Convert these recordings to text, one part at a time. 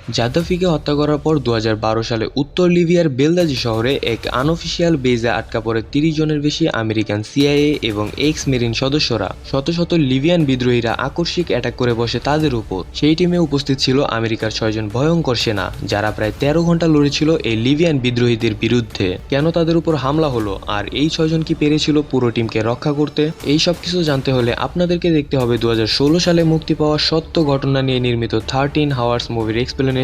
গাদ্দাফিকে হত্যা করার পর 2012 সালে উত্তর লিবিয়ার বেলগাজি শহরে এক আনঅফিসিয়াল বেজে আটকা পড়ে 30 জনের বেশি আমেরিকান সিআইএ এবং এক্স মেরিন সদস্যরা। শত শত লিবিয়ান বিদ্রোহীরা আকস্মিক অ্যাটাক করে বসে তাদের উপর। সেই টিমে উপস্থিত ছিল আমেরিকার 6 জন ভয়ঙ্কর সেনা, যারা প্রায় 13 ঘন্টা লড়েছিল এই লিবিয়ান বিদ্রোহীদের বিরুদ্ধে। কেন তাদের উপর হামলা হলো, আর এই 6 জন কি পেরেছিল পুরো টিমকে রক্ষা করতে? এই সব কিছু জানতে হলে আপনাদেরকে দেখতে হবে 2016 সালে মুক্তি পাওয়া সত্য ঘটনা নিয়ে নির্মিত 13 হাওয়ার্স মুভির এক্সপ্লেনেশন।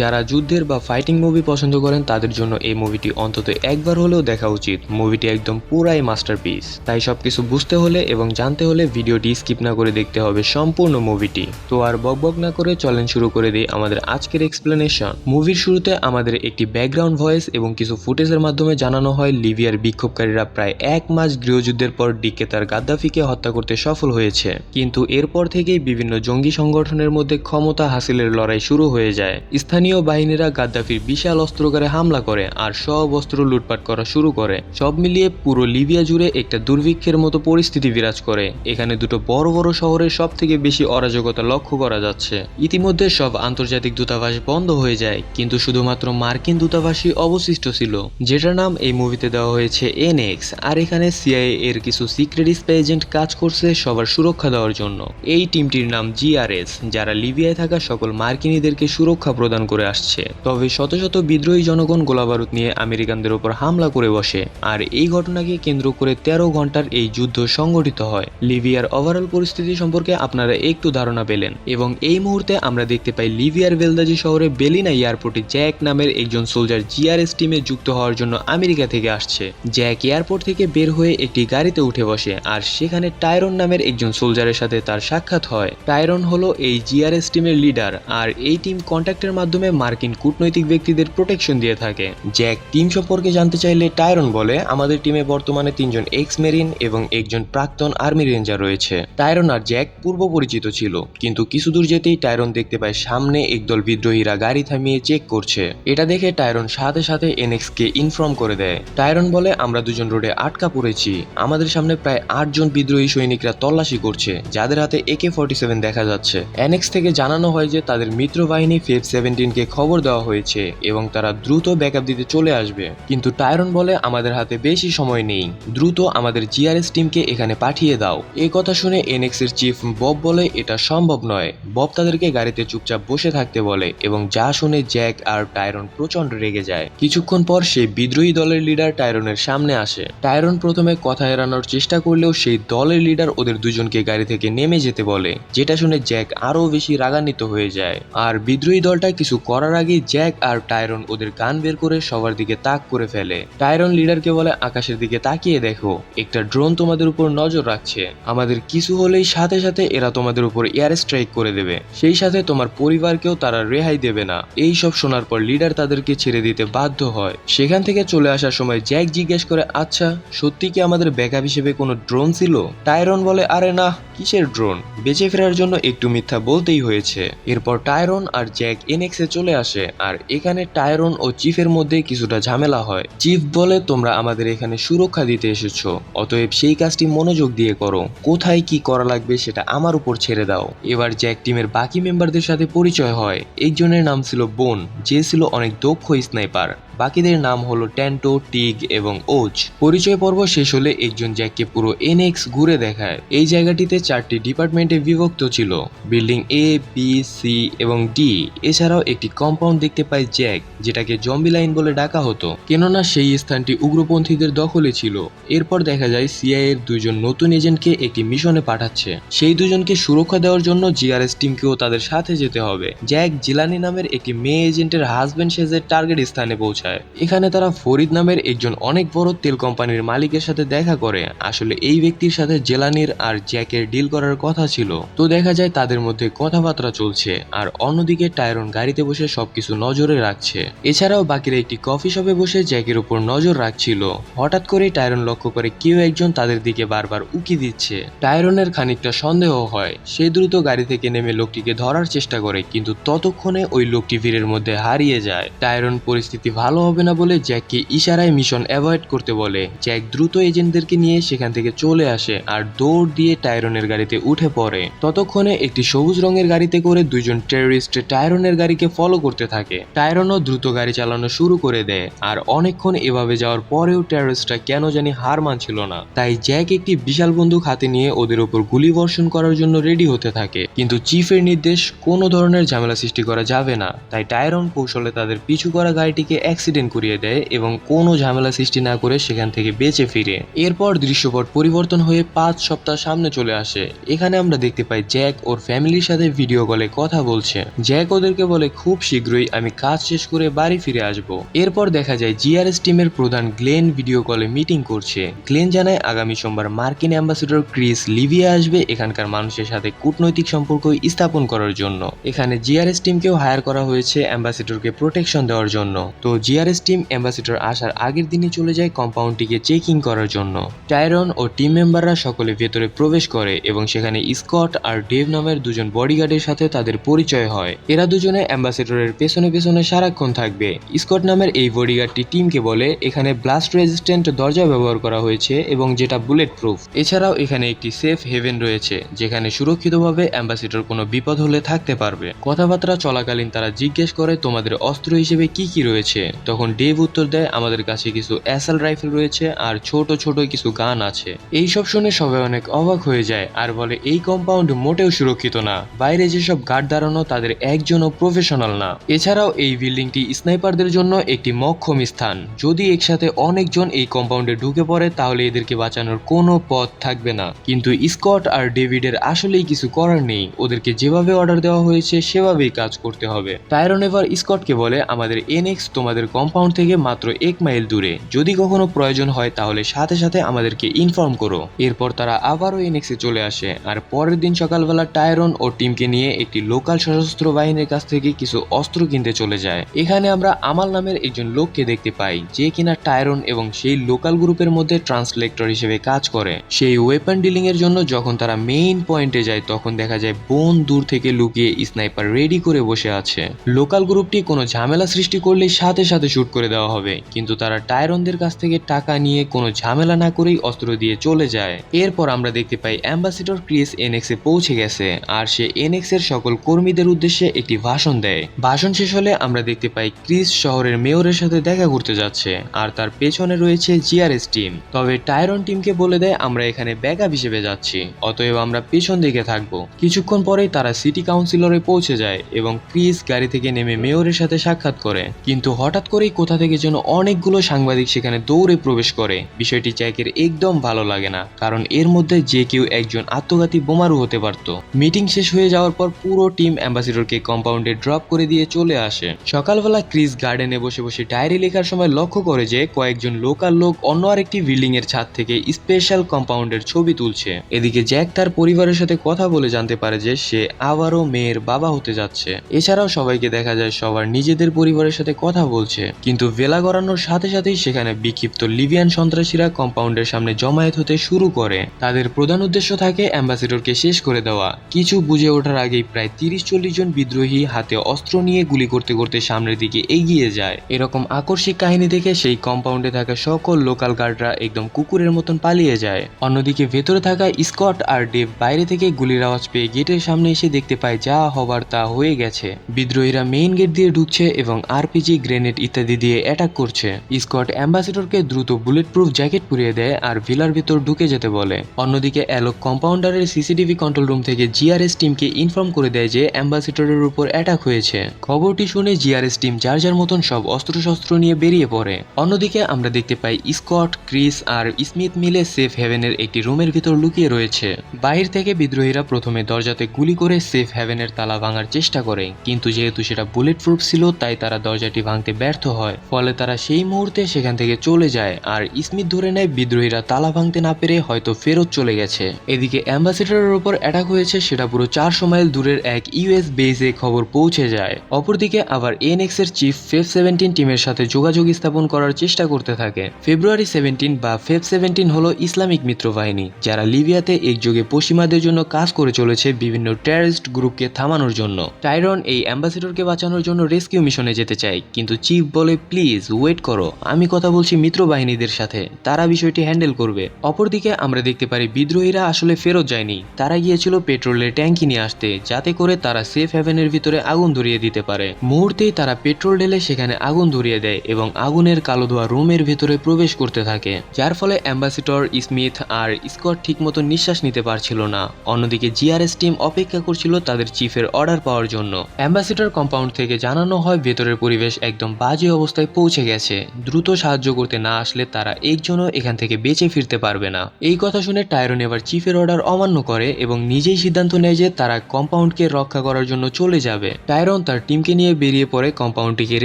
যারা যুদ্ধের বা ফাইটিং মুভি পছন্দ করেন তাদের জন্য এই মুভিটি অন্তত একবার হলেও দেখা উচিত। মুভিটি একদম পুরাই মাস্টারপিস। তাই সবকিছু বুঝতে হলে এবং জানতে হলে ভিডিওটি স্কিপ না করে দেখতে হবে সম্পূর্ণ মুভিটি। তো আর বকবক না করে চলেন শুরু করে দিই আমাদের আজকের এক্সপ্লেনেশন। মুভির শুরুতে আমাদের একটি ব্যাকগ্রাউন্ড ভয়েস এবং কিছু ফুটেজের মাধ্যমে জানানো হয় লিবিয়ার বিক্ষোভকারীরা প্রায় 1 মাস গৃহযুদ্ধের পর ডিক্টেটর গাদ্দাফিকে হত্যা করতে সফল হয়েছে। কিন্তু এরপর থেকেই বিভিন্ন জঙ্গি সংগঠনের মধ্যে ক্ষমতা হাসিলের লড়াই শুরু হয়ে যায়। স্থানীয় বাহিনীরা গাদ্দাফির বিশাল অস্ত্রাগারে হামলা করে আর সব অস্ত্র লুটপাট করা শুরু করে। সব মিলিয়ে পুরো লিবিয়া জুড়ে একটা দুর্ভিক্ষের মতো পরিস্থিতি বিরাজ করে। এখানে দুটো বড় বড় শহরের সব থেকে বেশি অরাজকতা লক্ষ্য করা যাচ্ছে। ইতিমধ্যে সব আন্তর্জাতিক দূতাবাস বন্ধ হয়ে যায়, কিন্তু শুধুমাত্র মার্কিন দূতাবাসই অবশিষ্ট ছিল, যেটার নাম এই মুভিতে দেওয়া হয়েছে এনএক্স। আর এখানে সিআইএ এর কিছু সিক্রেট স্পাই এজেন্ট কাজ করছে সবার সুরক্ষা দেওয়ার জন্য। এই টিমটির নাম জিআরএস, যারা লিবিয়ায় থাকা সকল মার্কিনীদেরকে সুরক্ষা প্রদান করে আসছে। তবে শত শত বিদ্রোহী জনগণ গোলাবারুদ নিয়ে আমেরিকানদের উপর হামলা করে বসে, আর এই ঘটনাকে কেন্দ্র করে 13 ঘন্টার এই যুদ্ধ সংগঠিত হয়। লিবিয়ার ওভারঅল পরিস্থিতি সম্পর্কে আপনারা একটু ধারণা পেলেন, এবং এই মুহূর্তে আমরা দেখতে পাই লিবিয়ার বেলগাজি শহরে বেলিনা এয়ারপোর্টে জ্যাক নামের একজন সোলজার জিআরএস টিমে যুক্ত হওয়ার জন্য আমেরিকা থেকে আসছে। জ্যাক এয়ারপোর্ট থেকে বের হয়ে একটি গাড়িতে উঠে বসে, আর সেখানে টাইরন নামের একজন সোলজারের সাথে তার সাক্ষাৎ হয়। টাইরন হলো এই জিআরএস টিমের লিডার, আর এই টিম কন্ট্যাক্টের মাধ্যমে মার্কিন কূটনৈতিক ব্যক্তিদের প্রোটেকশন দিয়ে থাকে। জ্যাক টিম সম্পর্কে জানতে চাইলে টাইরন বলে, আমাদের টিমে বর্তমানে 3 জন এক্স মেরিন এবং একজন প্রাক্তন আর্মি রেঞ্জার রয়েছে। টাইরন আর জ্যাক পূর্ব পরিচিত ছিল, কিন্তু কিছু দূর যেতেই টাইরন দেখতে পায় সামনে একদল বিদ্রোহীরা গাড়ি থামিয়ে চেক করছে। এটা দেখে টাইরন সাথে সাথে এনএক্স কে ইনফর্ম করে দেয়। টাইরন বলে, আমরা দুজন রোডে আটকা পড়েছি। আমাদের সামনে প্রায় 8 জন বিদ্রোহী সৈনিকরা তল্লাশি করছে, যাদের হাতে AK-47 দেখা যাচ্ছে। এনএক্স থেকে জানানো হয় যে তাদের মিত্র বাহিনী FEB-17 কে খবর দেওয়া হয়েছে এবং তারা দ্রুত ব্যাকআপ দিতে চলে আসবে। কিন্তু টাইরন বলে, আমাদের হাতে বেশি সময় নেই, দ্রুত আমাদের জিআরএস টিমকে এখানে পাঠিয়ে দাও। এই কথা শুনে এনএক্স এর চিফ বব বলে, এটা সম্ভব নয়। বব তাদেরকে গাড়িতে চুপচাপ বসে থাকতে বলে, এবং যা শুনে জ্যাক আর টাইরন প্রচন্ড রেগে যায়। কিছুক্ষণ পর সেই বিদ্রোহী দলের লিডার টাইরনের সামনে আসে। টাইরন প্রথমে কথা এড়ানোর চেষ্টা করলেও সেই দলের লিডার ওদের দুজনকে গাড়ি থেকে নেমে যেতে বলে, যেটা শুনে জ্যাক আরো বেশি রাগান্বিত হয়ে যায়। আর বিদ্রোহী দলটা কিছু করার আগে জ্যাক আর টাইরন ওদের গান বের করে সবার দিকে তাক করে ফেলে। টাইরন লিডারকে বলে, আকাশের দিকে তাকিয়ে দেখো, একটা ড্রোন তোমাদের উপর নজর রাখছে। আমাদের কিছু হলেই সাথে সাথে এরা তোমাদের উপর এয়ার স্ট্রাইক করে দেবে, সেই সাথে তোমার পরিবারকেও তারা রেহাই দেবে না। এই সব শোনার পর লিডার তাদেরকে ছেড়ে দিতে বাধ্য হয়। সেখান থেকে চলে আসার সময় জ্যাক জিজ্ঞেস করে, আচ্ছা সত্যি কি আমাদের ব্যাকআপ হিসেবে কোনো ড্রোন ছিল? টাইরন বলে, আরে না, কিসের ড্রোন? বেঁচে ফেরার জন্য একটু মিথ্যা বলতেই হয়েছে। এরপর টাইরন আর জ্যাক এনএক্স এ চলে আসে, আর এখানে টাইরন ও চিফের মধ্যে কিছুটা ঝামেলা হয়। চিফ বলে, তোমরা আমাদের এখানে সুরক্ষা দিতে এসেছো, অতএব সেই কাজটি মনোযোগ দিয়ে করো। কোথায় কি করা লাগবে সেটা আমার উপর ছেড়ে দাও। এবার জ্যাক টিমের বাকি মেম্বারদের সাথে পরিচয় হয়। একজনের নাম ছিল বোন, যে ছিল অনেক দক্ষ স্নাইপার। বাকিদের নাম হলো ট্যান্টো, টিগ এবং ওজ। পরিচয় পর্ব শেষ হলে একজন জ্যাককে পুরো এনএক্স ঘুরে দেখায়। এই জায়গাটিতে 4টি ডিপার্টমেন্টে বিভক্ত ছিল, বিল্ডিং এ, বি, সি এবং ডি। এছাড়াও একটি কম্পাউন্ড দেখতে পায় জ্যাক, যেটাকে জম্বি লাইন বলে ডাকা হতো, কেননা সেই স্থানটি উগ্রপন্থীদের দখলে ছিল। এরপর দেখা যায় সিআইএ এর 2 জন নতুন এজেন্টকে একটি মিশনে পাঠাচ্ছে। সেই দুজনকে সুরক্ষা দেওয়ার জন্য জিআরএস টিমকেও তাদের সাথে যেতে হবে। জ্যাক জিলানি নামের একটি মেয়ে এজেন্টের হাজবেন্ড সেজে টার্গেট স্থানে পৌঁছায়। এখানে তারা ফরিদ নামের একজন অনেক বড় তেল কোম্পানির মালিকের সাথে দেখা করে। আসলে এই ব্যক্তির সাথে জেলানির আর জ্যাকের ডিল করার কথা ছিল। তো দেখা যায় তাদের মধ্যে কথাবার্তা চলছে, আর অন্যদিকে টাইরন গাড়িতে বসে সবকিছু নজরে রাখছে। এছাড়াও বাকিরা একটি কফি শপে বসে জ্যাকের উপর নজর রাখছিল। হঠাৎ করে টাইরন লক্ষ্য করে কেউ একজন তাদের দিকে বারবার উকি দিচ্ছে। টাইরনের খানিকটা সন্দেহ হয়। সে দ্রুত গাড়ি থেকে নেমে লোকটিকে ধরার চেষ্টা করে, কিন্তু ততক্ষণে ওই লোকটি ভিড়ের মধ্যে হারিয়ে যায়। টাইরন পরিস্থিতি ভালো ভালো হবে না বলে জ্যাককে ইশারায় মিশন অ্যাভয়েড করতে বলে। জ্যাক দ্রুত এজেন্টদেরকে নিয়ে সেখান থেকে চলে আসে আর দৌড় দিয়ে টাইরনের গাড়িতে উঠে পড়ে। ততক্ষণে একটি সবুজ রঙের গাড়িতে করে দুইজন টেররিস্ট টাইরনের গাড়িকে ফলো করতে থাকে। টাইরনও দ্রুত গাড়ি চালানো শুরু করে দেয় আর অনেকক্ষণ এভাবে যাওয়ার পরেও টেররিস্টরা কেন জানি হার মানছিল না। তাই জ্যাক একটি বিশাল বন্দুক হাতে নিয়ে ওদের উপর গুলি বর্ষণ করার জন্য রেডি হতে থাকে, কিন্তু চিফের নির্দেশ কোনো ধরনের ঝামেলা সৃষ্টি করা যাবে না। তাই টাইরন কৌশলে তাদের পিছু করা গাড়িটিকে অ্যাক্সিডেন্ট করিয়ে দেয় এবং কোনো ঝামেলা সৃষ্টি না করে সেখান থেকে বেঁচে ফিরে। এরপর দৃশ্যপট পরিবর্তন হয়ে 5 সপ্তাহ সামনে চলে আসে। এখানে আমরা দেখতে পাই জ্যাক ওর ফ্যামিলির সাথে ভিডিও কলে কথা বলছে। জ্যাক ওদেরকে বলে খুব শীঘ্রই আমি কাজ শেষ করে বাড়ি ফিরে আসব। এরপর দেখা যায় জিআরএস টিমের প্রধান গ্লেন ভিডিও কলে মিটিং করছে। গ্লেন জানায় আগামী সোমবার মার্কিন অ্যাম্বাসেডর ক্রিস লিবিয়া আসবে এখানকার মানুষের সাথে কূটনৈতিক সম্পর্ক স্থাপন করার জন্য। এখানে জিআরএস টিমকেও হায়ার করা হয়েছে অ্যাম্বাসেডরকে প্রোটেকশন দেওয়ার জন্য। তো জিআরএস টিম অ্যাম্বাসেডর আসার আগের দিনই চলে যায় কম্পাউন্ডটিকে চেকিং করার জন্য। টাইরন ও টিম মেম্বাররা সকলে ভেতরে প্রবেশ করে এবং সেখানে স্কট আর ডেভ নামের দুজন বডিগার্ডের সাথে তাদের পরিচয় হয়। এরা দুজনে অ্যাম্বাসেডরের পেছনে পেছনে সারাক্ষণ থাকবে। স্কট নামের এই বডিগার্ডটি টিমকে বলে এখানে ব্লাস্ট রেজিস্ট্যান্ট দরজা ব্যবহার করা হয়েছে এবং যেটা বুলেট প্রুফ। এছাড়াও এখানে একটি সেফ হেভেন রয়েছে যেখানে সুরক্ষিতভাবে অ্যাম্বাসেডর কোনো বিপদ হলে থাকতে পারবে। কথাবার্তা চলাকালীন তারা জিজ্ঞেস করে তোমাদের অস্ত্র হিসেবে কি কি রয়েছে। তখন ডেভ উত্তর দেয় আমাদের কাছে কিছু অ্যাসাল্ট রাইফেল রয়েছে আর ছোট ছোট কিছু গান আছে। এইসব শুনে সবাই অনেক অবাক হয়ে যায় আর বলে এই কম্পাউন্ড মোটেও সুরক্ষিত না, বাইরে যেসব গার্ড দাঁড়ানো তাদের একজনও প্রফেশনাল না। এছাড়াও এই বিল্ডিংটি স্নাইপারদের জন্য একটি মক্ষম স্থান। যদি একসাথে অনেকজন এই কম্পাউন্ডে ঢুকে পড়ে তাহলে এদেরকে বাঁচানোর কোনো পথ থাকবে না। কিন্তু স্কট আর ডেভিডের আসলেই কিছু করার নেই, ওদেরকে যেভাবে অর্ডার দেওয়া হয়েছে সেভাবেই কাজ করতে হবে। টাইরন এবার স্কটকে বলে আমাদের এনএক্স তোমাদের কম্পাউন্ড থেকে মাত্র 1 মাইল দূরে, যদি কখনো প্রয়োজন হয় তাহলে সাথে সাথে আমাদেরকে ইনফর্ম করো। এরপর তারা আবারও এনএক্সে চলে আসে আর পরের দিন সকালবেলা টাইরন ও টিমকে নিয়ে একটি লোকাল সশস্ত্র বাহিনীর কাছ থেকে কিছু অস্ত্র কিনতে চলে যায়। এখানে আমরা আমাল নামের একজন লোককে দেখতে পাই যে কিনা টাইরন এবং সেই লোকাল গ্রুপের মধ্যে ট্রান্সলেটর হিসেবে কাজ করে। সেই ওয়েপন ডিলিং এর জন্য যখন তারা মেইন পয়েন্টে যায় তখন দেখা যায় বোন দূর থেকে লুকিয়ে স্নাইপার রেডি করে বসে আছে। লোকাল গ্রুপটি কোনো ঝামেলা সৃষ্টি করলে সাথে সাথে শুট করে দেওয়া হবে, কিন্তু তারা টাইরনদের কাছ থেকে টাকা নিয়ে কোনো ঝামেলা না করেই অস্ত্র দিয়ে চলে যায়। এরপর আমরা দেখতে পাই অ্যাম্বাসেডর ক্রিস এনএক্সে পৌঁছে গেছে আর সে এনএক্স এর সকল কর্মীদের উদ্দেশ্যে একটি ভাষণ দেয়। ভাষণ শেষ হলে আমরা দেখতে পাই ক্রিস শহরের মেয়রের সাথে দেখা করতে যাচ্ছে আর তার পেছনে রয়েছে জিআরএস টিম। তবে টাইরন টিমকে বলে দেয় আমরা এখানে ব্যাকআপ হিসেবে যাচ্ছি, অতএব আমরা পেছন দিকে থাকবো। কিছুক্ষণ পরেই তারা সিটি কাউন্সিলরে পৌঁছে যায় এবং ক্রিস গাড়ি থেকে নেমে মেয়রের সাথে সাক্ষাৎ করে, কিন্তু হঠাৎ করেই কোথা থেকে যেন অনেকগুলো সাংবাদিক সেখানে দৌড়ে প্রবেশ করে। বিষয়টি জ্যাকের একদম ভালো লাগে না, কারণ এর মধ্যে যে কেউ একজন আত্মঘাতী বোমারু হতে পারত। মিটিং শেষ হয়ে যাওয়ার পর পুরো টিম অ্যাম্বাসেডরকে কম্পাউন্ডে ড্রপ করে দিয়ে চলে আসে। সকালবেলা ক্রিস গার্ডেনে বসে বসে ডায়েরি লেখার সময় লক্ষ্য করে যে কয়েকজন লোকাল লোক অন্য আরেকটি বিল্ডিং এর ছাদ থেকে স্পেশাল কম্পাউন্ডের ছবি তুলছে। এদিকে জ্যাক তার পরিবারের সাথে কথা বলে জানতে পারে যে সে আবারও মেয়ের বাবা হতে যাচ্ছে। এছাড়াও সবাইকে দেখা যায় সবার নিজেদের পরিবারের সাথে কথা বলছে, কিন্তু বেলা গড়ানোর সাথে সাথেই সেখানে বিক্ষিপ্ত লিবিয়ান সন্ত্রাসীরা কম্পাউন্ডের সামনে জমায়েত হতে শুরু করে। তাদের প্রধান উদ্দেশ্য থাকে অ্যাম্বাসেডরকে শেষ করে দেওয়া। কিছু বুঝে ওঠার আগেই প্রায় 30-40 জন বিদ্রোহী হাতে অস্ত্র নিয়ে গুলি করতে করতে সামনের দিকে এগিয়ে যায়। এরকম আকর্ষক কাহিনী দেখে সেই কম্পাউন্ডে থাকা সকল লোকাল গার্ডরা একদম কুকুরের মতন পালিয়ে যায়। অন্যদিকে ভেতরে থাকা স্কট আর ডেভ বাইরে থেকে গুলির আওয়াজ পেয়ে গেটের সামনে এসে দেখতে পায় যা হবার তা হয়ে গেছে। বিদ্রোহীরা মেইন গেট দিয়ে ঢুকছে এবং আরপিজি, গ্রেনেড ইত্যাদি দিয়ে অ্যাটাক করছে। স্কট অ্যাম্বাসেডরকে দ্রুত বুলেট প্রুফ জ্যাকেট পরিয়ে দেয় আর ভিলার ভিতর ঢুকে যেতে বলে। অন্যদিকে অ্যালোক কম্পাউন্ডারের সিসিটিভি কন্ট্রোল রুম থেকে জিআরএস টিমকে ইনফর্ম করে দেয় যে অ্যাম্বাসেডরের উপর অ্যাটাক হয়েছে। খবরটি শুনে জিআরএস টিম যার যার মতন সব অস্ত্রশস্ত্র নিয়ে বেরিয়ে পড়ে। অন্যদিকে আমরা দেখতে পাই স্কট, ক্রিস আর স্মিথ মিলে সেফ হেভেনের একটি রুমের ভিতর লুকিয়ে রয়েছে। বাহির থেকে বিদ্রোহীরা প্রথমে দরজাতে গুলি করে সেফ হেভেনের তালা ভাঙার চেষ্টা করে, কিন্তু যেহেতু সেটা বুলেট প্রুফ ছিল তাই তারা দরজাটি ভাঙতে ব্যর্থ হয়। ফলে তারা সেই মুহূর্তে সেখান থেকে চলে যায় আর স্মিথ ধরে নেয় বিদ্রোহীরা তালা ভাঙতে না পেরে হয়তো ফেরত চলে গেছে। এদিকে অ্যাম্বাসেডরের উপর অ্যাটাক হয়েছে সেটা পুরো 400 মাইল দূরের এক ইউএস বেসে খবর পৌঁছে যায়। অপরদিকে আবার এনএক্স এর চিফ ফেব 17 টিমের সাথে যোগাযোগ স্থাপন করার চেষ্টা করতে থাকে। ফেব্রুয়ারি 17 বা ফেব 17 হলো ইসলামিক মিত্রবাহিনী যারা লিবিয়াতে একযোগে পশ্চিমাদের জন্য কাজ করে চলেছে বিভিন্ন টেররিস্ট গ্রুপকে থামানোর জন্য। টাইরন এই অ্যাম্বাসেডরকে বাঁচানোর জন্য রেস্কিউ মিশনে যেতে চায়, কিন্তু চিফ চিফ বলে, প্লিজ ওয়েট করো, আমি কথা বলছি মিত্র বাহিনীদের সাথে, তারা বিষয়টি হ্যান্ডেল করবে। অপরদিকে আমরা দেখতে পারি বিদ্রোহীরা আসলে ফেরত যায়নি, তারা গিয়েছিল পেট্রোলের ট্যাঙ্কি নিয়ে আসতে, যাতে করে তারা সেফ হেভেনের ভিতরে আগুন ধরিয়ে দিতে পারে। মুহূর্তেই তারা পেট্রোল ঢেলে সেখানে আগুন ধরিয়ে দেয় এবং আগুনের কালো ধোঁয়া রুমের ভিতরে প্রবেশ করতে থাকে, যার ফলে অ্যাম্বাসেডর স্মিথ আর স্কট ঠিকমতো নিঃশ্বাস নিতে পারছিল না। অন্যদিকে জিআরএস টিম অপেক্ষা করছিল তাদের চিফের অর্ডার পাওয়ার জন্য। অ্যাম্বাসেডর কম্পাউন্ড থেকে জানানো হয় ভেতরের পরিবেশ একদম বাজে অবস্থায় পৌঁছে গেছে, দ্রুত সাহায্য করতে না আসলে তারা একজনও এখান থেকে বেঁচে ফিরতে পারবে না। এই কথা শুনে টাইরন এবার চিফের অর্ডার অমান্য করে এবং নিজেই সিদ্ধান্ত নেয় যে তারা কম্পাউন্ডকে রক্ষা করার জন্য চলে যাবে। টাইরন তার টিমকে নিয়ে বেরিয়ে পড়ে কম্পাউন্ডটিকে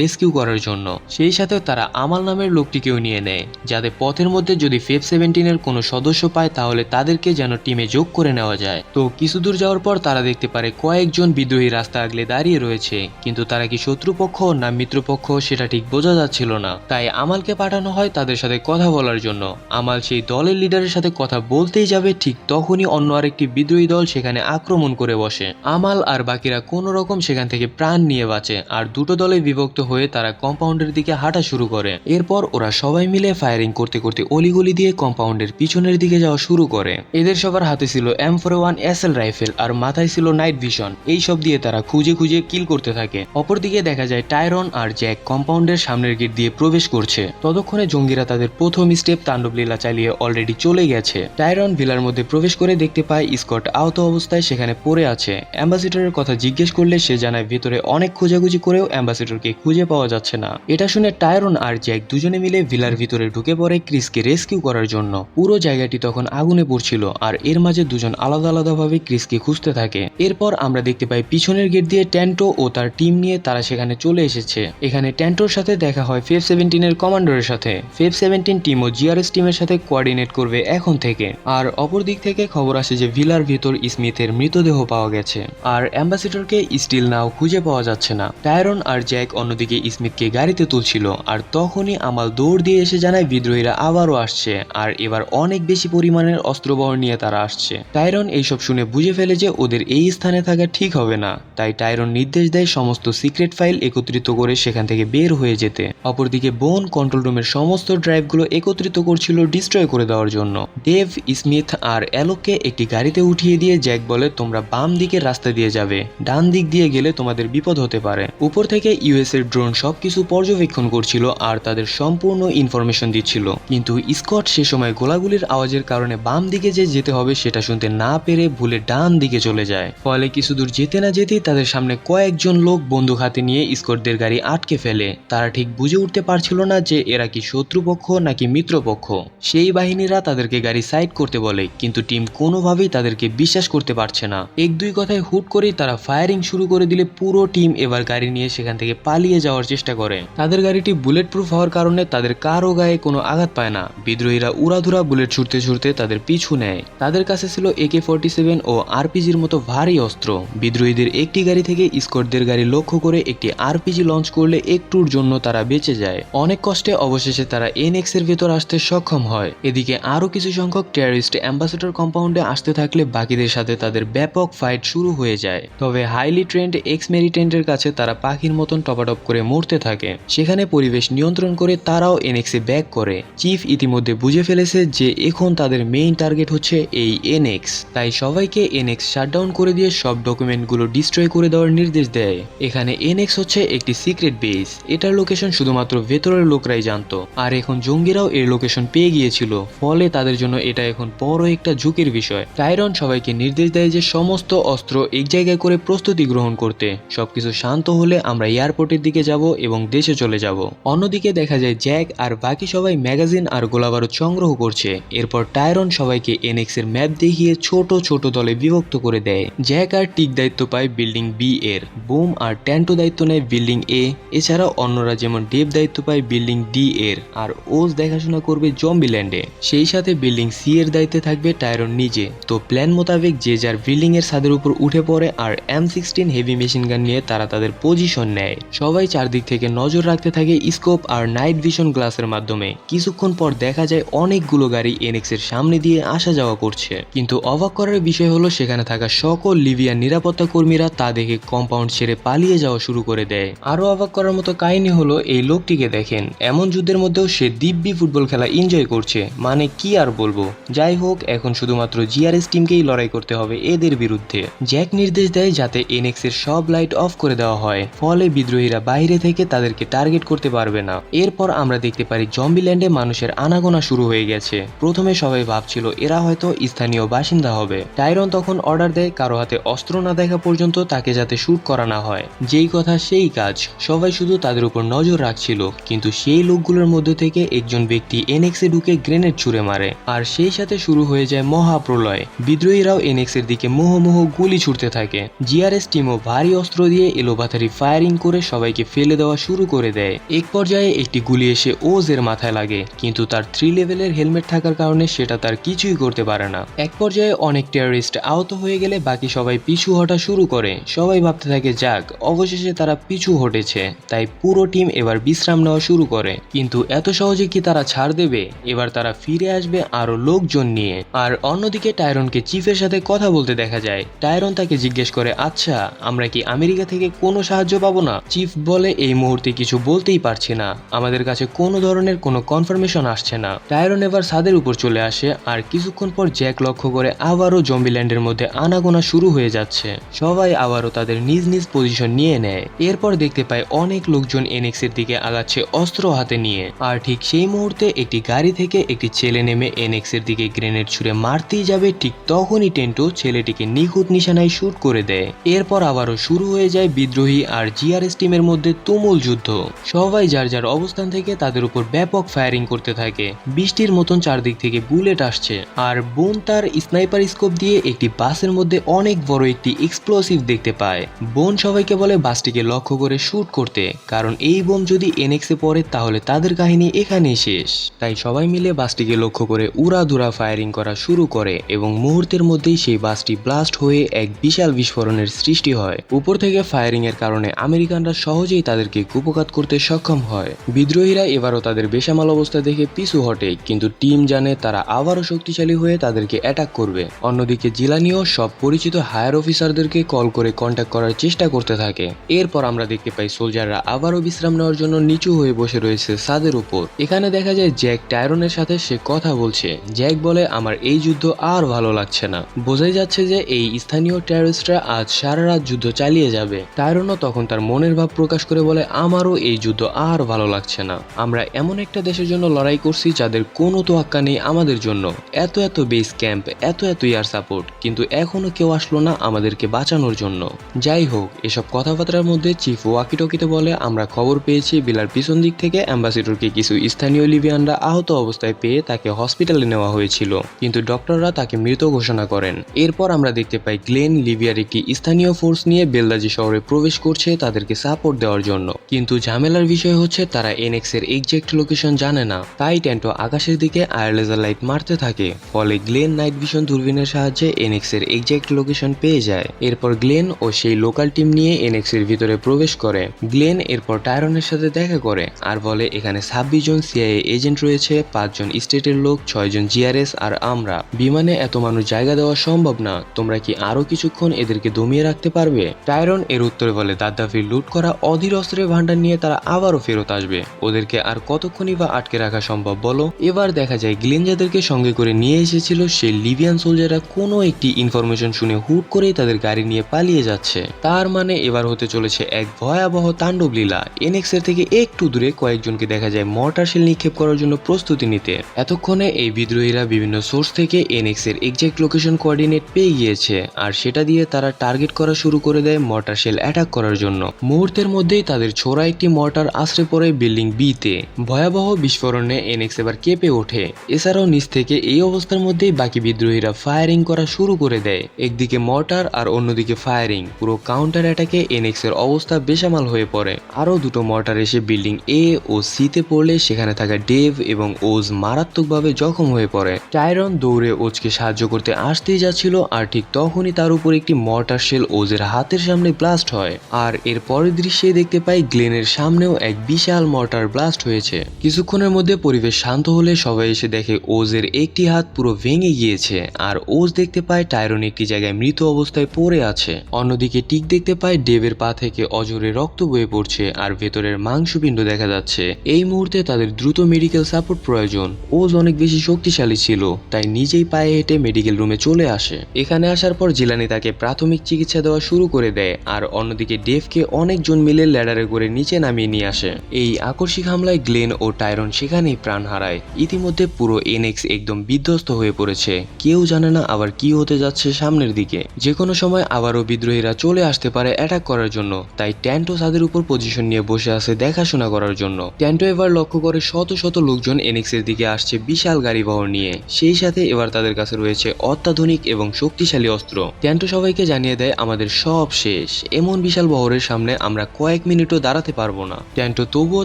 রেস্কিউ করার জন্য। সেই সাথে তারা আমাল নামের লোকটিকেও নিয়ে নেয়, যাতে পথের মধ্যে যদি ফেব 17-এর কোনো সদস্য পায় তাহলে তাদেরকে যেন টিমে যোগ করে নেওয়া যায়। তো কিছু দূর যাওয়ার পর তারা দেখতে পারে কয়েকজন বিদ্রোহী রাস্তা আগলে দাঁড়িয়ে রয়েছে, কিন্তু তারা কি শত্রুপক্ষ না মিত্রপক্ষ সেটা ঠিক বোঝা যাচ্ছিল না। তাই আমালকে পাঠানো হয় তাদের সাথে কথা বলার জন্য। আমাল সেই দলের লিডারের সাথে কথা বলতেই যাবে, ঠিক তখনই অন্য আরেকটি বিদ্রোহী দল সেখানে আক্রমণ করে বসে। আমাল আর বাকিরা কোনো রকম সেখান থেকে প্রাণ নিয়ে বাঁচে, আর দুটো দলে বিভক্ত হয়ে তারা কম্পাউন্ডের দিকে হাঁটা শুরু করে। এরপর ওরা সবাই মিলে ফায়ারিং করতে করতে অলিগলি দিয়ে কম্পাউন্ডের পিছনের দিকে যাওয়া শুরু করে। এদের সবার হাতে ছিল M41 SL রাইফেল আর মাথায় ছিল নাইট ভিশন। এই সব দিয়ে তারা খুঁজে খুঁজে কিল করতে থাকে। অপরদিকে দেখা যায় টাইরন আর জ্যাক কম্পাউন্ডের সামনের গেট দিয়ে প্রবেশ করছে। ততক্ষণে জঙ্গিরা তাদের প্রথম স্টেপ তাণ্ডবলীলা চালিয়ে অলরেডি চলে গেছে। টাইরন ভিলার মধ্যে প্রবেশ করে দেখতে পায় স্কট আহত অবস্থায় সেখানে পড়ে আছে। অ্যাম্বাসেডরের কথা জিজ্ঞেস করলে সে জানায় ভিতরে অনেক খোঁজাখুঁজি করেও অ্যাম্বাসেডরকে খুঁজে পাওয়া যাচ্ছে না। এটা শুনে টাইরন আর জ্যাক দুজনে মিলে ভিলার ভিতরে ঢুকে পড়ে ক্রিসকে রেস্কিউ করার জন্য। পুরো জায়গাটি তখন আগুনে পড়ছিল আর এর মাঝে দুজন আলাদা আলাদাভাবে ক্রিসকে খুঁজতে থাকে। এরপর আমরা দেখতে পাই পিছনের গেট দিয়ে ট্যান্টো ও তার টিম নিয়ে তারা সেখানে চলে এসেছে। এখানে ট্যান্টোর সাথে দেখা হয় ফেব 17-এর কমান্ডারের সাথে। ফেব 17 টিম ও জিআরএস টিমের সাথে কোঅর্ডিনেট করবে এখন থেকে। আর অপর দিক থেকে খবর আসে যে ভিলার ভিতর স্মিথের মৃতদেহ পাওয়া গেছে আর অ্যাম্বাসেডরকে স্টিল নাও খুঁজে পাওয়া যাচ্ছে না। টাইরন আর জ্যাক অন্যদিকে স্মিথকে গাড়িতে তুলছিল, আর তখনই আমাল দৌড় দিয়ে এসে জানায় বিদ্রোহীরা আবারও আসছে, আর এবার অনেক বেশি পরিমাণের অস্ত্রবহর নিয়ে তারা আসছে। টাইরন এইসব শুনে বুঝে ফেলে যে ওদের এই স্থানে থাকা ঠিক হবে না, তাই টাইরন নির্দেশ দেয় সমস্ত সিক্রেট ফাইল একত্রিত করে সেখান থেকে বের হয়ে যেতে। অপরদিকে বোন কন্ট্রোল রুমের সমস্ত ড্রাইভগুলো একত্রিত করছিল ডিস্ট্রয় করে দেওয়ার জন্য। ডেভ, স্মিথ আর অ্যালোককে একটি গাড়িতে উঠিয়ে দিয়ে জ্যাক বলে, তোমরা বাম দিকের রাস্তা দিয়ে যাবে, ডান দিক দিয়ে গেলে তোমাদের বিপদ হতে পারে। উপর থেকে ইউএস এর ড্রোন সবকিছু পর্যবেক্ষণ করছিল আর তাদের সম্পূর্ণ ইনফরমেশন দিচ্ছিল, কিন্তু স্কট সে সময় গোলাগুলির আওয়াজের কারণে বাম দিকে যে যেতে হবে সেটা শুনতে না পেরে ভুলে ডান দিকে চলে যায়। ফলে কিছু দূর যেতে না যেতেই তাদের সামনে কয়েকজন লোক বন্দুক হাতে নিয়ে স্কটদের গাড়ি আটকে ফেলে। তারা ঠিক বুঝে উঠতে পারছিল না যে এরা কি শত্রুপক্ষ নাকি মিত্রপক্ষ। সেই বাহিনীরা তাদেরকে গাড়ি সাইড করতে বলে, কিন্তু টিম কোনোভাবেই তাদেরকে বিশ্বাস করতে পারছে না। এক দুই কথায় হুট করেই তারা ফায়ারিং শুরু করে দিলে পুরো টিম এবার গাড়ি নিয়ে সেখান থেকে পালিয়ে যাওয়ার চেষ্টা করে। তাদের গাড়িটি বুলেট প্রুফ হওয়ার কারণে তাদের কারো গায়ে কোনো আঘাত পায় না। বিদ্রোহীরা উড়াধুরা বুলেট ছুটতে ছুটতে তাদের পিছু নেয়। তাদের কাছে ছিল AK-47 ও আরপিজির মতো ভারী অস্ত্র। বিদ্রোহীদের একটি গাড়ি থেকে স্কটদের গাড়ি লক্ষ্য করে একটি আরপিজি লঞ্চ করলে একটুর জন্য তারা বেঁচে যায়। অনেক কষ্টে অবশেষে তারা NX এর ভেতর আসতে সক্ষম হয়। এদিকে আরো কিছু সংখ্যক টেররিস্ট অ্যাম্বাসেডর কম্পাউন্ডে আসতে থাকলে বাকিদের সাথে তাদের ব্যাপক ফাইট শুরু হয়ে যায়। তবে হাইলি ট্রেন্ড এক্স মেরিটেন্টের কাছে তারা পাখির মতন টপাটপ করে মরতে থাকে। সেখানে পরিবেশ নিয়ন্ত্রণ করে তারাও NX এ ব্যাক করে। চিফ ইতিমধ্যে বুঝে ফেলেছে যে এখন তাদের মেইন টার্গেট হচ্ছে এই NX, তাই সবাইকে NX শাটডাউন করে দিয়ে সব ডকুমেন্টগুলো ডিস্ট্রয় করে দেওয়ার নির্দেশ দেয়। এখানে NX হচ্ছে একটি সিক্রেট বেস, এটার লোকেশন শুধুমাত্র ভেতরের লোকরাই জানতো, আর এখন জঙ্গিরাও এর লোকেশন পেয়ে গিয়েছিল, ফলে তাদের জন্য এটা এখন বড় একটা ঝুঁকির বিষয়। টাইরন সবাইকে নির্দেশ দেয় যে সমস্ত অস্ত্র এক জায়গায় করে প্রস্তুতি গ্রহণ করতে। সবকিছু শান্ত হলে আমরা এয়ারপোর্টের দিকে যাব এবং দেশে চলে যাব। অন্যদিকে দেখা যায় জ্যাক আর বাকি সবাই ম্যাগাজিন আর গোলাবারুদ সংগ্রহ করছে। এরপর টাইরন সবাইকে NX এর ম্যাপ দেখিয়ে ছোট ছোট দলে বিভক্ত করে দেয়। জ্যাক আর টিক দায়িত্ব পায় বিল্ডিং বি এর, বুম আর ট্যান্টো দায়িত্ব নেয় বিল্ডিং এ, এছাড়াও অন্যরা যেমন ডেভ দায়িত্ব পায় বিল্ডিং ডি এর, আর ওজ দেখাশোনা করবে জম্বিল্যান্ডে। সেই সাথে বিল্ডিং সি এর দায়িত্বে থাকবে টাইরন নিজে। তো প্ল্যান মোতাবেক যে যার বিল্ডিং এর ছাদের উপর উঠে পড়ে আর M16 হেভি মেশিন গান নিয়ে তারা তাদের পজিশন নেয়। সবাই চারদিক থেকে নজর রাখতে থাকে স্কোপ আর নাইট ভিশন গ্লাসের মাধ্যমে। কিছুক্ষণ পর দেখা যায় অনেকগুলো গাড়ি NX এর সামনে দিয়ে আসা যাওয়া করছে, কিন্তু অবাক করার বিষয় হলো সেখানে থাকা সকল লিবিয়ান নিরাপত্তা কর্মীরা তা দেখে কম্পাউন্ড ছেড়ে পালিয়ে যাওয়া শুরু করে দেয়। আরো অবাক করার মতো কাহিনী হলো এই লোকটিকে দেখেন, এমন যুদ্ধের মধ্যেও সে দিব্যি ফুটবল খেলা এনজয় করছে, মানে কি আর বলবো। যাই হোক, এখন শুধুমাত্র জিআরএস টিমকেই লড়াই করতে হবে এদের বিরুদ্ধে। জ্যাক নির্দেশ দেয় যাতে এনএক্স এর সব লাইট অফ করে দেওয়া হয়, ফলে বিদ্রোহীরা বাইরে থেকে তাদেরকে টার্গেট করতে পারবে না। এরপর আমরা দেখতে পারি জম্বিল্যান্ডে মানুষের আনাগোনা শুরু হয়ে গেছে। প্রথমে সবাই ভাবছিল এরা হয়তো স্থানীয় বাসিন্দা হবে। টাইরন তখন অর্ডার দেয় কারো হাতে অস্ত্র না দেখা পর্যন্ত তাকে যাতে শুট করা না হয়। যেই কথা সেই কাজ, সবাই শুধু তাদের উপর নজর রাখছিল, কিন্তু সেই লোকগুলোর মধ্যে থেকে একজন ব্যক্তি এনএক্স এ ঢুকে গ্রেনেড ছুড়ে মারে, আর সেই সাথে শুরু হয়ে যায় মহাপ্রলয়। বিদ্রোহীরাও এনএক্স এর দিকে মুহুর্মুহু গুলি ছুটতে থাকে। জিআরএস টিমও ভারী অস্ত্র দিয়ে এলোপাথারি ফায়ারিং করে সবাইকে ফেলে দেওয়া শুরু করে দেয়। এক পর্যায়ে একটি গুলি এসে ওজ এর মাথায় লাগে, কিন্তু তার 3 লেভেলের হেলমেট থাকার কারণে সেটা তার কিছুই করতে পারে না। এক পর্যায়ে অনেক টেররিস্ট আহত হয়ে গেলে বাকি সবাই পিছু হটা শুরু করে। সবাই ভাবতে থাকে যাক, অবশেষে তারা পিছু হটেছে, তাই পুরো টিম এবার বিশ্রাম নেওয়া শুরু করে। কিন্তু এত সহজে কি তারা ছাড় দেবে? এবার তারা ফিরে আসবে আরো লোকজন নিয়ে। আর অন্যদিকে টাইরনকে চিফের সাথে কথা বলতে দেখা যায়। টাইরন তাকে জিজ্ঞেস করে, আচ্ছা আমরা কি আমেরিকা থেকে কোনো সাহায্য পাবো না? চিফ বলে, এই মুহূর্তে কিছু বলতেই পারছি না, আমাদের কাছে কোনো ধরনের কোনো কনফার্মেশন আসছে না। টাইরন এবার ছাদের উপর চলে আসে, আর কিছুক্ষণ পর জ্যাক লক্ষ্য করে আবারও জম্বিল্যান্ডের মধ্যে আনাগোনা শুরু হয়ে যাচ্ছে। সবাই আবারও তাদের নিজ নিজ পজিশন নিয়ে নেয়। এরপর দেখতে পায় অনেক লোকজন এনএক্স এর দিকে আগাচ্ছে অস্ত্র হাতে নিয়ে। আর ঠিক সেই মুহূর্তে একটি গাড়ি থেকে একটি ছেলে নেমে এনএক্স এর দিকে গ্রেনেড ছুড়ে মারতেই যাবে, ঠিক তখনই টেন্টো ছেলেটিকে নিখুঁত নিশানায় শুট করে দেয়। এরপর আবারও শুরু হয়ে যায় বিদ্রোহী আর জিআরএস টিমের মধ্যে তুমুল যুদ্ধ। সবাই যার যার অবস্থান থেকে তাদের উপর ব্যাপক ফায়ারিং করতে থাকে। বৃষ্টির মতন চারদিক থেকে বুলেট আসছে, আর বোন তার স্নাইপার স্কোপ দিয়ে একটি বাসের মধ্যে অনেক বড় একটি এক্সপ্লোসিভ দেখতে পায়। বোন সবাইকে বলে বাসটিকে লক্ষ্য করে শুট করতে, কারণ এই বোম যদি এনএক্স এ পড়ে তাহলে তাদের কাহিনী এখানেই শেষ। তাই সবাই মিলে বাসটিকে লক্ষ্য করে উড়াধুরা ফায়ারিং করা শুরু করে, এবং মুহূর্তের মধ্যেই সেই বাসটি ব্লাস্ট হয়ে এক বিশাল বিস্ফোরণের সৃষ্টি হয়। উপর থেকে ফায়ারিং এর কারণে আমেরিকানরা সহজেই তাদেরকে কুপঘাত করতে সক্ষম হয়। বিদ্রোহীরা এবারও তাদের বেসামাল অবস্থা দেখে পিছু হটে, কিন্তু টিম জানে তারা আবারও শক্তিশালী হয়ে তাদেরকে অ্যাটাক করবে। অন্যদিকে জিলানিও সব পরিচিত হায়ার অফিসারদেরকে কল করে কন্ট্যাক্ট করার চেষ্টা করতে থাকে। এরপর আমরা দেখতে পাই সোলজাররা আবারও বিশ্রাম নেওয়ার জন্য নিচু হয়ে বসে রয়েছে ছাদের উপর। এখানে দেখা যায় জ্যাক টাইরনের সাথে সে কথা বলছে। জ্যাক বলে, আমার এই যুদ্ধ আর ভালো লাগছে না। বোঝাই যাচ্ছে যে এই স্থানীয় টেররিস্টরা আজ সারা রাত যুদ্ধ চালিয়ে যাবে। টাইরনও তখন তার মনের ভাব প্রকাশ করে বলে, আমারও এই যুদ্ধ আর ভালো লাগছে না। আমরা এমন একটা দেশের জন্য লড়াই করছি যাদের কোনো তোয়াক্কা নেই আমাদের জন্য। এত এত বেস ক্যাম্প, এত এত এয়ার সাপোর্ট, কিন্তু এখনো কেউ আসলো না আমাদেরকে বাঁচানোর জন্য। যাই হোক, এসব কথাবার্তার মধ্যে চিফ ওয়াকিটকিতে বলে, আমরা খবর পেয়েছি বিলার পিছন দিক থেকে অ্যাম্বাসিডরকে কিছু স্থানীয় লিবিয়ানরা আহত অবস্থায় পেয়ে তাকে হসপিটালে নেওয়া হয়েছিল, কিন্তু ডক্টররা তাকে মৃত ঘোষণা করেন। এরপর আমরা দেখতে পাই গ্লেন লিবিয়ার একটি স্থানীয় ফোর্স নিয়ে বেলদাজি শহরে প্রবেশ করছে তাদেরকে সাপোর্ট দেওয়ার জন্য। কিন্তু ঝামেলার বিষয় হচ্ছে তারা এনএক্স এর এক্সাক্ট লোকেশন জানে না, তাই টেন্টো আকাশের দিকে আয়ার লেজার লাইট মারতে থাকে। ফলে গ্লেন নাইট ভিশন দূরবীনের সাহায্যে এনএক্স এর এক্সাক্ট লোকেশন পেয়ে যায়। এরপর গ্লেন ও সেই লোকাল টিম নিয়ে এনএক্স এর ভিতরে প্রবেশ করে। গ্লেন এরপর টাইরনের সাথে দেখা করে আর বলে, এখানে 26 জন সিআইএ এজেন্ট রয়েছে, 5 জন স্টেটের লোক, 6 জন জিআরএস আর আমরা। বিমানে এত মানুষ জায়গা দেওয়া সম্ভব না, তোমরা কি আরো কিছুক্ষণ এদেরকে দমিয়ে রাখতে পারবে? টাইরন এর উত্তরে বলে, দাদ্দাফির লুট করা অধীর অস্ত্রের ভান্ডার নিয়ে তারা আবারও ফেরত আসবে, ওদেরকে আর কতক্ষণই বা আটকে রাখা সম্ভব বলো? এবার দেখা যায় গ্লেন যাদেরকে সঙ্গে করে নিয়ে এসেছিল সেই লিবিয়ান সোলজাররা কোনো একটি ইনফরমেশন শুনে হুট করেই তাদের গাড়ি নিয়ে পালিয়ে যাচ্ছে। তার মানে এবার হতে চলেছে এক ভয়াবহ তাণ্ডব লীলা। এনএক্স এর থেকে একটু দূরে কয়েকজনকে দেখা যায় মর্টার শেল নিক্ষেপ করার জন্য প্রস্তুতি নিতে। এতক্ষণে এই বিদ্রোহীরা বিভিন্ন সোর্স থেকে এনএক্স এর এক্সাক্ট লোকেশন কোঅর্ডিনেট পেয়ে গিয়েছে, আর সেটা দিয়ে তারা টার্গেট করা শুরু করে দেয় মর্টার শেল অ্যাটাক করার জন্য। মুহূর্তের মধ্যেই তাদের ছোড়া একটি মর্টার আশ্রে পড়ে বিল্ডিং বি তে। ভয়াবহ বিস্ফোরণে এনএক্স এবার কেঁপে ওঠে। এছাড়াও নিচ থেকে এই অবস্থার মধ্যেই বাকি বিদ্রোহীরা ফায়ারিং করা শুরু করে দেয়। একদিকে মর্টার আর অন্যদিকে ফায়ারিং, পুরো কাউন্টার অ্যাটাকে এনএক্স এর অবস্থা বেসামাল হয়ে পড়ে। আরো দুটো মর্টার এসে বিল্ডিং এ ও সি তে পড়লে সেখানে থাকা ডেভ এবং ওজ মারাত্মকভাবে জখম হয়ে পড়ে। টাইরন দৌড়ে ওজকে সাহায্য করতে আসতেই যাচ্ছিল, আর ঠিক তখনই তার উপর একটি মর্টার শেল ওজের হাতের সামনে ব্লাস্ট হয়। আর এর পরের দৃশ্যে দেখতে পাই গ্লেনের সামনেও এক বিশাল মর্টার ব্লাস্ট হয়েছে। কিছুক্ষণের মধ্যে পরিবেশ শান্ত হলে সবাই এসে দেখে ওজের একটি হাত পুরো ভেঙে গিয়েছে, আর ওজ দেখতে পায় টাইরন একটি জায়গায় মৃত অবস্থায় পড়ে আছে। অন্যদিকে টিক দেখতে পায় ডেভের পা থেকে অজরে রক্ত বয়ে পড়ছে, আর ভেতরের মাংসপিণ্ড দেখা যাচ্ছে। এই মুহূর্তে তাদের দ্রুত মেডিকেল সাপোর্ট প্রয়োজন। ওজ অনেক বেশি শক্তিশালী ছিল, তাই নিজেই পায়ে হেঁটে মেডিকেল রুমে চলে আসে। এখানে আসার পর জিলানি তাকে প্রাথমিক চিকিৎসা দেওয়া শুরু করে দেয়, আর অন্যদিকে ডেভকে অনেকজন মিলে ল্যাডারে করে নিচে নামিয়ে নিয়ে আসে। এই আকস্মিক হামলায় গ্লেন ও টাইরন সেখানেই প্রাণ হারায়। ইতিমধ্যে পুরো এনএক্স একদম বিধ্বস্ত হয়ে পড়েছে। কেউ জানে না আবার কি হতে যাচ্ছে সামনের দিকে। যে কোনো সময় আবারও বিদ্রোহীরা চলে আসতে পারে অ্যাটাক করার জন্য, তাই ট্যান্টো তাদের উপর পজিশন নিয়ে বসে আছে দেখাশোনা করার জন্য। ট্যান্টো এবার লক্ষ্য করে শত শত লোকজন এনএক্স এর দিকে আসছে বিশাল গাড়িবহর নিয়ে। সেই সাথে এবার তাদের কাছে রয়েছে অত্যাধুনিক এবং শক্তিশালী অস্ত্র। ট্যান্টো সবাইকে জানিয়ে দেয় আমাদের সব শেষ, এমন বিশাল বহরের সামনে আমরা কয়েক মিনিটও দাঁড়াতে পারবো না। ট্যান্টো তবুও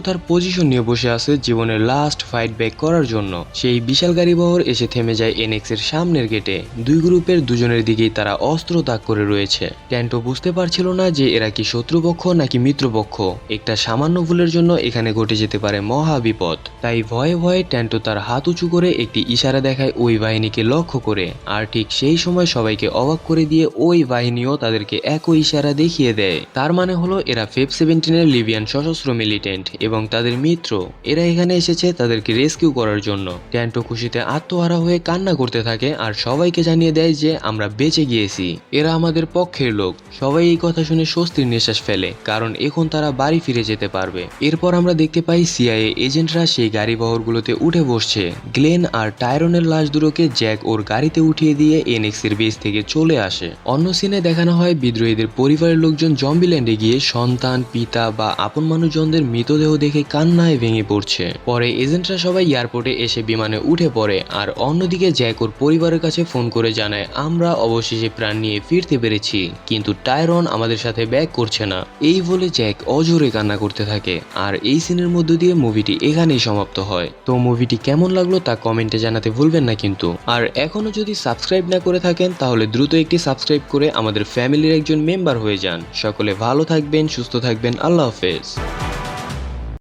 তার পজিশন নিয়ে বসে আছে জীবনের লাস্ট ফাইট ব্যাক করার জন্য। সেই বিশাল গাড়িবহর এসে থেমে যায় এনএক্স এর সামনের গেটে। দুই গ্রুপের দুজনের দিকেই তারা অস্ত্র তাক করে রয়েছে। ট্যান্টো বুঝতে পারছিল না যে এরা কি শত্রুপক্ষ নাকি মিত্রপক্ষ। একটা সামান্য ভুলের জন্য এখানে ঘটে যেতে পারে মহা বিপদ। তাই ভয়ে ভয়ে ট্যান্টো তার হাত উঁচু করে একটি ইশারা দেখায় ওই বাহিনীকে লক্ষ্য করে। আর ঠিক সেই সময় সবাইকে অবাক করে দিয়ে ওই বাহিনীও তাদেরকে একই ইশারা দেখিয়ে দেয়। তার মানে হলো এরা ফেব 17 লিবিয়ান সশস্ত্র মিলিটেন্ট এবং তাদের মিত্র। এরা এখানে এসেছে তাদেরকে রেস্কিউ করার জন্য। ট্যান্টো খুশিতে আত্মহারা হয়ে কান্না করতে থাকে আর সবাইকে জানিয়ে দেয় যে আমরা বেঁচে গিয়েছি, এরা আমাদের পক্ষের লোক। সবাই এই কথা শুনে স্বস্তির নিঃশ্বাস ফেলে, কারণ এখন তারা বাড়ি ফিরে যেতে পারবে। এরপর আমরা দেখতে পাই সিআইএ এজেন্টরা সেই গাড়ি বহরগুলোতে উঠে বসছে। গ্লেন আর টাইরনের লাশ দুটোকে জ্যাক ওর গাড়িতে উঠিয়ে দিয়ে এনএক্স এর বেস থেকে চলে আসে। অন্য সিনে দেখানো হয় বিদ্রোহীদের পরিবারের লোকজন জম্বিল্যান্ডে গিয়ে সন্তান, পিতা বা আপন মানুষজনদের মৃতদেহ দেখে কান্নায় ভেঙে পড়ছে। পরে এজেন্টরা সবাই এয়ারপোর্টে এসে বিমানে উঠে পড়ে, আর অন্যদিকে জ্যাক ওর পরিবারের কাছে ফোন করে জানায় আমরা অবশেষে প্রাণ নিয়ে ফিরতে পেরেছি, কিন্তু টাইরন আমাদের সাথে ব্যাক করছে না। এই বলে জ্যাক অজোরে কান্না করতে থাকে। আর এই সিনের মধ্য দিয়ে মুভিটি এখানেই সমাপ্ত হয়। তো মুভিটি কেমন লাগলো তা কমেন্টে জানাতে ভুলবেন না কিন্তু। আর এখনো যদি সাবস্ক্রাইব না করে থাকেন তাহলে দ্রুত একটি সাবস্ক্রাইব করে আমাদের ফ্যামিলির একজন মেম্বার হয়ে যান। সকলে ভালো থাকবেন, সুস্থ থাকবেন, আল্লাহ হাফেজ।